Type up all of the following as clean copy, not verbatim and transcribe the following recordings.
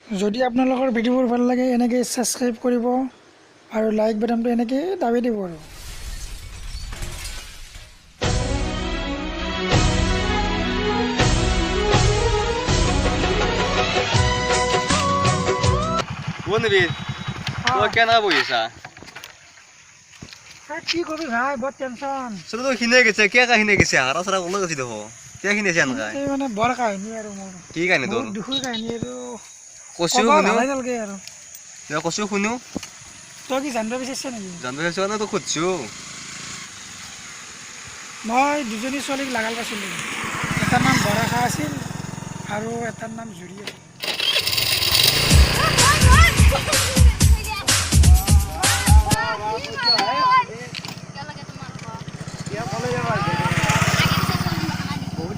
যদি আপোনালোকৰ ভিডিঅ'বোৰ ভাল লাগে এনেকৈ ছাবস্ক্ৰাইব কৰিব আৰু লাইক বাটনটো এনেকৈ দাবি দিব আৰু বনবীর তো কেন বইছা কি করবি ভাই বহুত টেনশন শুধু তো হিনে গেছে কে কা হিনে গেছে হারা সারা ওলা গেছি দেখো কে হিনেছে আনকা এই মানে বড় কাহিনী আৰু মোৰ কি কাহিনী তোৰ দুখৰ কাহিনী আৰু কসিও শুনো ভালাই নালগে আৰু না কসিও শুনো তই কি জানিব বিচাৰিছ নেকি জানবে চাইছো না তো খুঁজছো মই দুজনী ছোৱালীক লাগাল পাইছিলোঁ এটাৰ নাম বৰাখা আছিল আৰু এটাৰ নাম জুৰি আছিল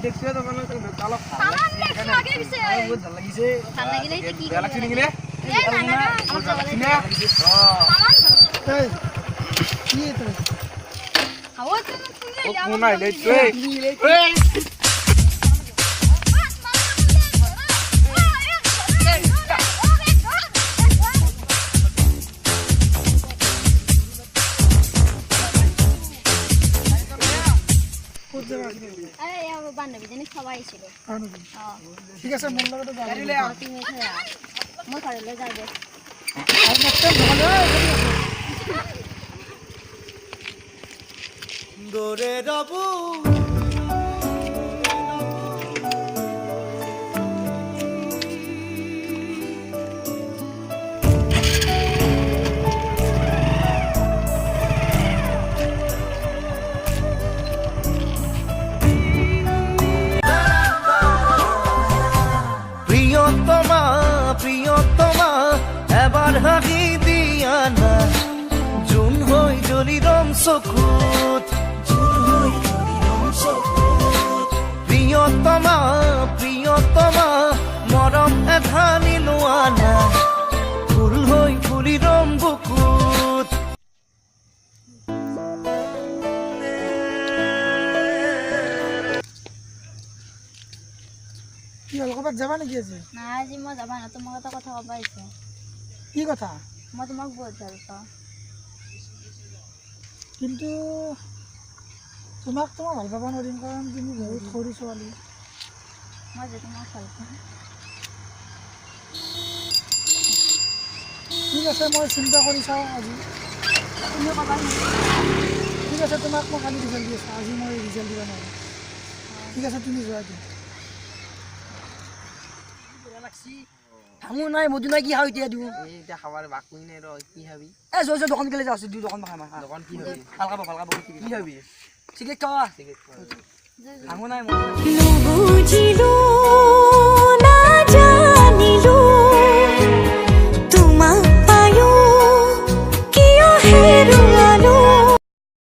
দেখছো তো মানে তালক ভাল লাগিছে বহুত ভাল লাগিছে ভাল লাগিলে কি বেয়া লাগছে নেকি নে এই না আমার যাবালে এই কি তো হাওয়া তো কোন আইলে এই বান্ধবী জানি সবাই ছিল ঠিক আছে মন লগতে গাড়িলে তুমি এখানে মই ঘৰলৈ যাই দে আৰু নেক্সট টাইম দৰে ৰবু প্ৰিয়তমা এবাৰ হাবি দিয়া না জুন হই জলিৰম চকুত প্ৰিয়তমা প্ৰিয়তমা মৰম এধানি লোৱা না ফুল হই ফুলিরম বুকুত কি হল কবাত যাবা নেকি আজি না আজি মই যাবা না তোমাক এটা কথা কব আহিছে কি কথা মই তোমাক বহুত ভাল পাওঁ কিন্তু তোমাক ভাল পাব নোৱাৰিম কাৰণ তুমি বহুত সৰু ছোৱালী মই যে তোমাক ভাল পাওঁ ঠিক আছে মই চিন্তা কৰি চাওঁ আজি তুমি কবা ঠিক আছে তোমাক মই কালি ৰিজাল্ট দি আছোঁ আজি মই ৰিজাল্ট দিব নোৱাৰিম ঠিক আছে তুমি যোৱা দিয়া হামু নাই মধু নাই কি খাও এতিয়া দিও এইটা খাবার বাকুই নাই র কি খাবি এ জয় জয় দোকান গেলে যাচ্ছি দুই দোকান মাখা মাখা দোকান কি খাবি ভালকা কি খাবি সিগারেট খাওয়া হামু নাই বুঝিলো না জানিলো তোমাক পায়ো কিয় হেৰুৱালো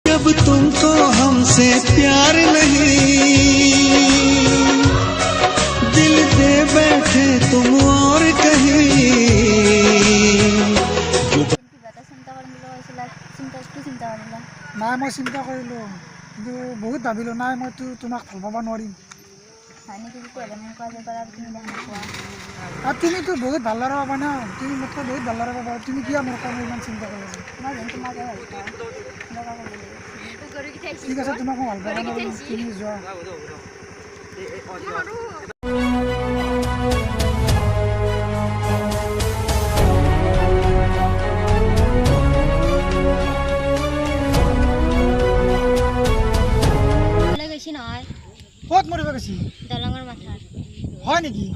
जब तुमको हमसे प्यार नहीं दिल दे बैठे तुम और कहीं নাই মই চিন্তা কৰিলোঁ কিন্তু বহুত ভাবিলোঁ নাই মই তোমাক ভাল পাব নোৱাৰিম আৰু তুমিতো বহুত ভাল ল'ৰা পাবা না তুমি মোতকৈ বহুত ভাল ল'ৰা পাবা তুমি কিয় মোৰ কাৰণে ইমান চিন্তা কৰি আছা ঠিক আছে তোমাক মই ভাল পাব নোৱাৰিম তুমি যোৱা ক'ত মৰিব গৈছি দলঙৰ মাথাত হয় নেকি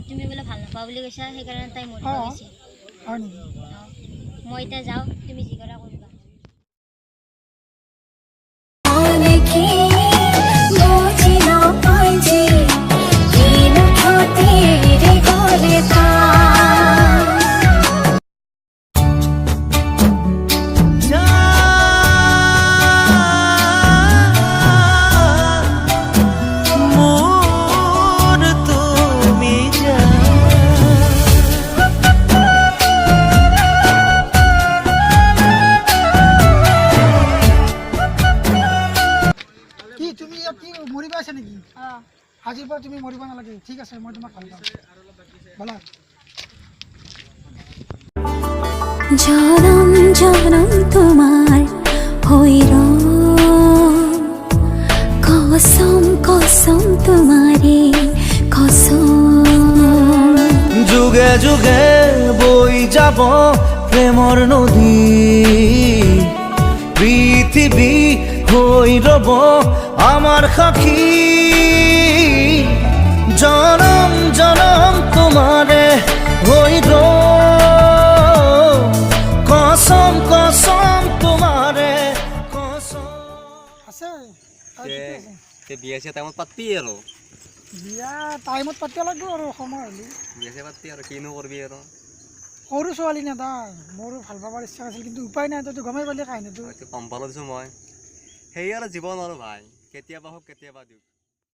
তুমি বোলে ভাল নাপাওঁ বুলি কৈছা সেইকাৰণে তাই মৰিব গৈছে হয় নেকি মই এতিয়া যাওঁ তুমি যি কৰা কৰিবা দেখি বুঝি নপাই যে কি ক্ষতি ৰে কৰে তা মৰিব আছে নেকি আজিৰ পৰা তুমি মৰিব নালাগে ঠিক আছে মই তোমাক ভাল পাওঁ বলা জনম জনম তোমার হইর কসম কসম তোমারে কসম যুগে যুগে বই যাব প্রেমর নদী পৃথিবী হই রব আমার সাক্ষী জনম জনম তোমারে হইর কসম কসম তোমারে কসম আছে বিয়া চিয়া টাইমত পাতবি আৰু বিয়া টাইমত পাতিব লাগিব আৰু সময় হ'লে বিয়া চিয়া পাতবি আৰু কিনো কৰবি আৰু সৰু ছোৱালী না তাই মোৰো ভাল পাবৰ ইচ্ছা আছিল কিন্তু উপায় নাই তইতো গমেই পালি কাহিনীটো গম পালোঁ দিছোঁ মই সেই আৰু জীৱন আৰু ভাই কেতিয়াবা হওক কেতিয়াবা দিওঁ